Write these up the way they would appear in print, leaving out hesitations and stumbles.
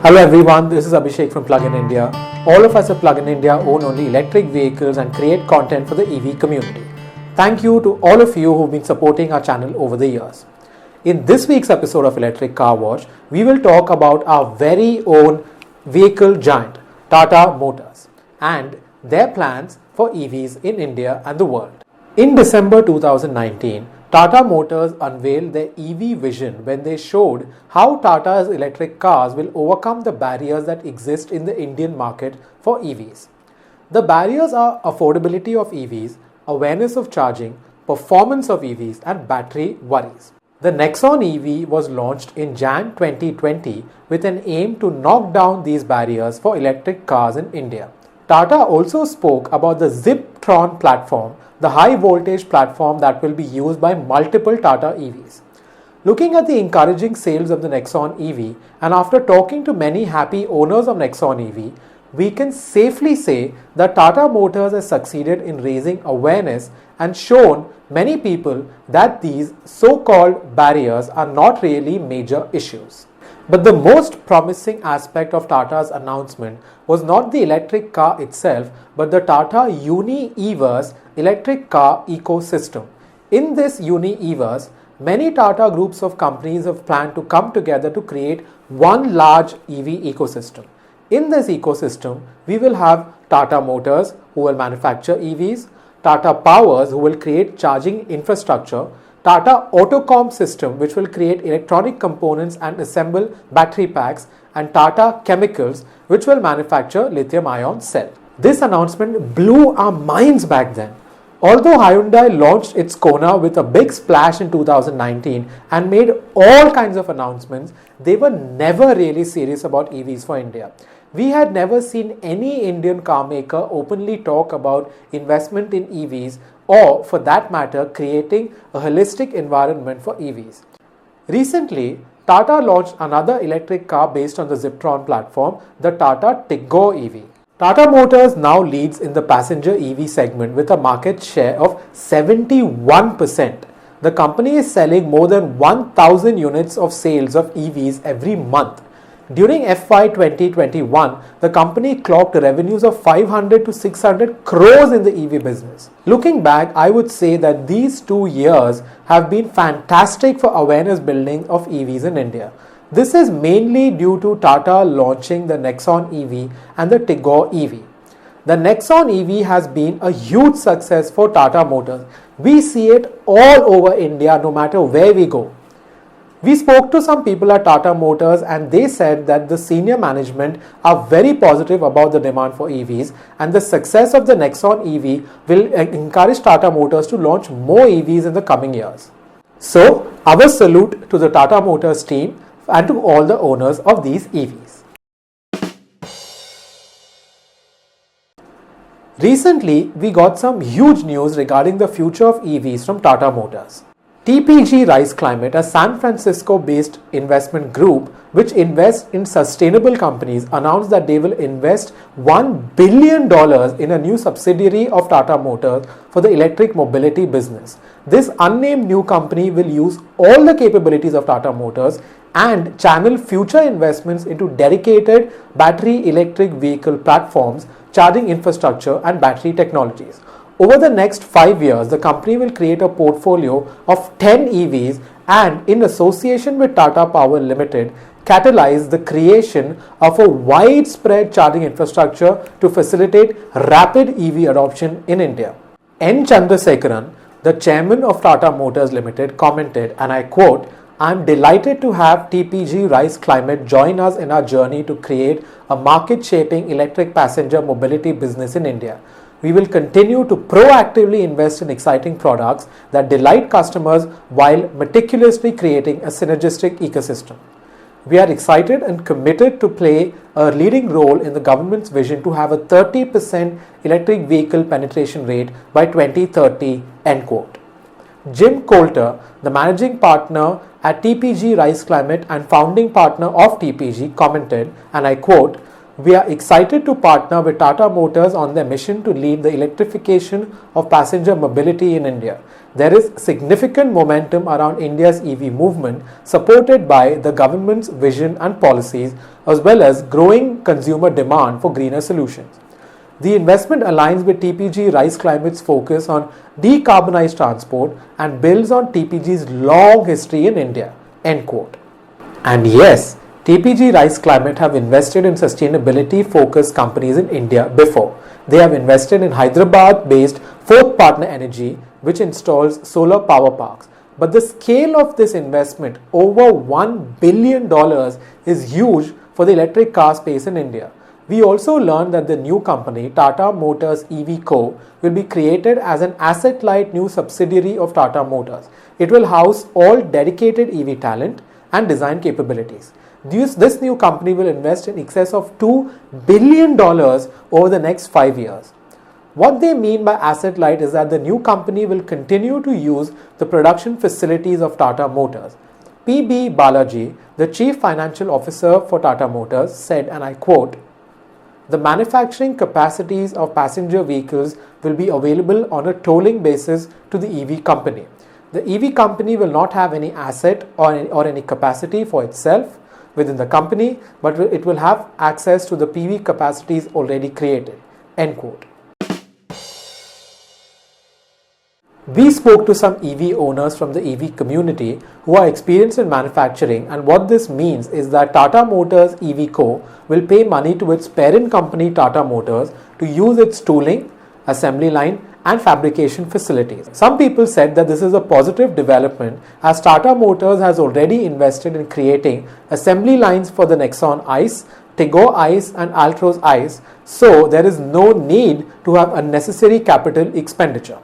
Hello everyone, this is Abhishek from Plug in India. All of us at Plug in India own only electric vehicles and create content for the EV community. Thank you to all of you who've been supporting our channel over the years. In this week's episode of Electric Car Wash, we will talk about our very own vehicle giant, Tata Motors, and their plans for EVs in India and the world. In December 2019, Tata Motors unveiled their EV vision when they showed how Tata's electric cars will overcome the barriers that exist in the Indian market for EVs. The barriers are affordability of EVs, awareness of charging, performance of EVs, and battery worries. The Nexon EV was launched in Jan 2020 with an aim to knock down these barriers for electric cars in India. Tata also spoke about the Ziptron platform, the high voltage platform that will be used by multiple Tata EVs. Looking at the encouraging sales of the Nexon EV, and after talking to many happy owners of Nexon EV, we can safely say that Tata Motors has succeeded in raising awareness and shown many people that these so-called barriers are not really major issues. But the most promising aspect of Tata's announcement was not the electric car itself, but the Tata Uni-Everse electric car ecosystem. In this Uni-Everse, many Tata groups of companies have planned to come together to create one large EV ecosystem. In this ecosystem, we will have Tata Motors, who will manufacture EVs, Tata Powers, who will create charging infrastructure, Tata Autocom System, which will create electronic components and assemble battery packs, and Tata Chemicals, which will manufacture lithium-ion cell. This announcement blew our minds back then. Although Hyundai launched its Kona with a big splash in 2019 and made all kinds of announcements, they were never really serious about EVs for India. We had never seen any Indian car maker openly talk about investment in EVs or, for that matter, creating a holistic environment for EVs. Recently, Tata launched another electric car based on the Ziptron platform, the Tata Tigor EV. Tata Motors now leads in the passenger EV segment with a market share of 71%. The company is selling more than 1,000 units of sales of EVs every month. During FY 2021, the company clocked revenues of 500 to 600 crores in the EV business. Looking back, I would say that these 2 years have been fantastic for awareness building of EVs in India. This is mainly due to Tata launching the Nexon EV and the Tigor EV. The Nexon EV has been a huge success for Tata Motors. We see it all over India no matter where we go. We spoke to some people at Tata Motors and they said that the senior management are very positive about the demand for EVs, and the success of the Nexon EV will encourage Tata Motors to launch more EVs in the coming years. So, our salute to the Tata Motors team and to all the owners of these EVs. Recently, we got some huge news regarding the future of EVs from Tata Motors. TPG Rise Climate, a San Francisco-based investment group which invests in sustainable companies, announced that they will invest $1 billion in a new subsidiary of Tata Motors for the electric mobility business. This unnamed new company will use all the capabilities of Tata Motors and channel future investments into dedicated battery electric vehicle platforms, charging infrastructure, and battery technologies. Over the next 5 years, the company will create a portfolio of 10 EVs and, in association with Tata Power Limited, catalyze the creation of a widespread charging infrastructure to facilitate rapid EV adoption in India. N. Chandrasekaran, the chairman of Tata Motors Limited, commented, and I quote, "I am delighted to have TPG Rise Climate join us in our journey to create a market-shaping electric passenger mobility business in India. We will continue to proactively invest in exciting products that delight customers while meticulously creating a synergistic ecosystem. We are excited and committed to play a leading role in the government's vision to have a 30% electric vehicle penetration rate by 2030, end quote. Jim Coulter, the managing partner at TPG Rise Climate and founding partner of TPG, commented, and I quote, "We are excited to partner with Tata Motors on their mission to lead the electrification of passenger mobility in India. There is significant momentum around India's EV movement, supported by the government's vision and policies, as well as growing consumer demand for greener solutions. The investment aligns with TPG Rise Climate's focus on decarbonized transport and builds on TPG's long history in India. End quote. And yes, TPG Rise Climate have invested in sustainability-focused companies in India before. They have invested in Hyderabad-based Fourth Partner Energy, which installs solar power parks. But the scale of this investment, over $1 billion, is huge for the electric car space in India. We also learned that the new company, Tata Motors EV Co., will be created as an asset-light new subsidiary of Tata Motors. It will house all dedicated EV talent and design capabilities. This new company will invest in excess of $2 billion over the next 5 years. What they mean by asset light is that the new company will continue to use the production facilities of Tata Motors. P.B. Balaji, the Chief Financial Officer for Tata Motors, said, and I quote, "The manufacturing capacities of passenger vehicles will be available on a tolling basis to the EV company. The EV company will not have any asset or any capacity for itself within the company, but it will have access to the PV capacities already created." End quote. We spoke to some EV owners from the EV community who are experienced in manufacturing, and what this means is that Tata Motors EV Co. will pay money to its parent company Tata Motors to use its tooling, assembly line and fabrication facilities. Some people said that this is a positive development as Tata Motors has already invested in creating assembly lines for the Nexon ICE, Tigor ICE and Altroz ICE, so there is no need to have unnecessary capital expenditure.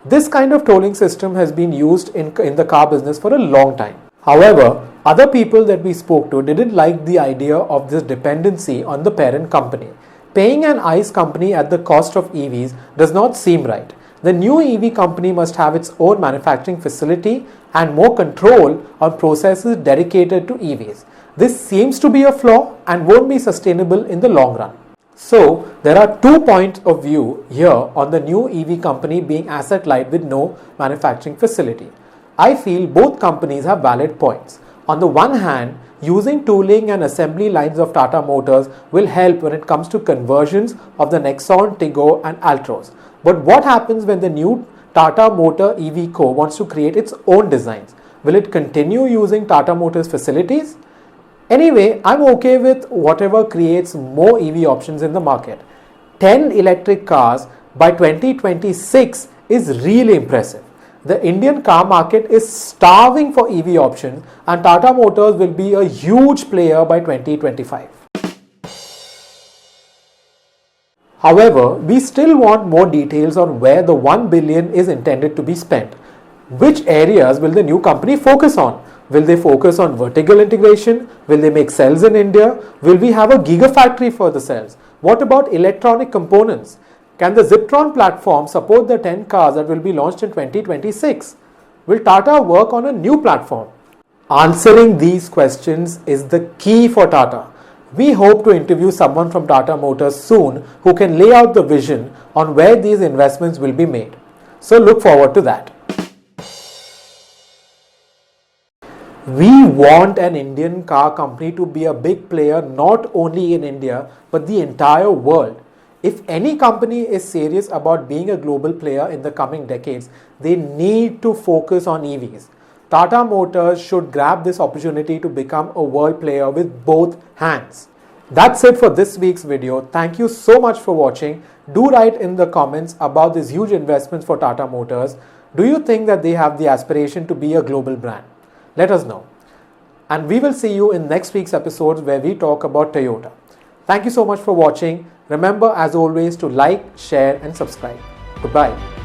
This kind of tolling system has been used in the car business for a long time. However, other people that we spoke to didn't like the idea of this dependency on the parent company. Paying an ICE company at the cost of EVs does not seem right. The new EV company must have its own manufacturing facility and more control on processes dedicated to EVs. This seems to be a flaw and won't be sustainable in the long run. So, there are 2 points of view here on the new EV company being asset light with no manufacturing facility. I feel both companies have valid points. On the one hand, using tooling and assembly lines of Tata Motors will help when it comes to conversions of the Nexon, Tigor and Altroz. But what happens when the new Tata Motor EV Co. wants to create its own designs? Will it continue using Tata Motors facilities? Anyway, I'm okay with whatever creates more EV options in the market. 10 electric cars by 2026 is really impressive. The Indian car market is starving for EV options and Tata Motors will be a huge player by 2025. However, we still want more details on where the $1 billion is intended to be spent. Which areas will the new company focus on? Will they focus on vertical integration? Will they make cells in India? Will we have a gigafactory for the cells? What about electronic components? Can the Ziptron platform support the 10 cars that will be launched in 2026? Will Tata work on a new platform? Answering these questions is the key for Tata. We hope to interview someone from Tata Motors soon who can lay out the vision on where these investments will be made. So look forward to that. We want an Indian car company to be a big player not only in India but the entire world. If any company is serious about being a global player in the coming decades, they need to focus on EVs. Tata Motors should grab this opportunity to become a world player with both hands. That's it for this week's video. Thank you so much for watching. Do write in the comments about these huge investments for Tata Motors. Do you think that they have the aspiration to be a global brand? Let us know. And we will see you in next week's episodes where we talk about Toyota. Thank you so much for watching. Remember, as always, to like, share and subscribe. Goodbye.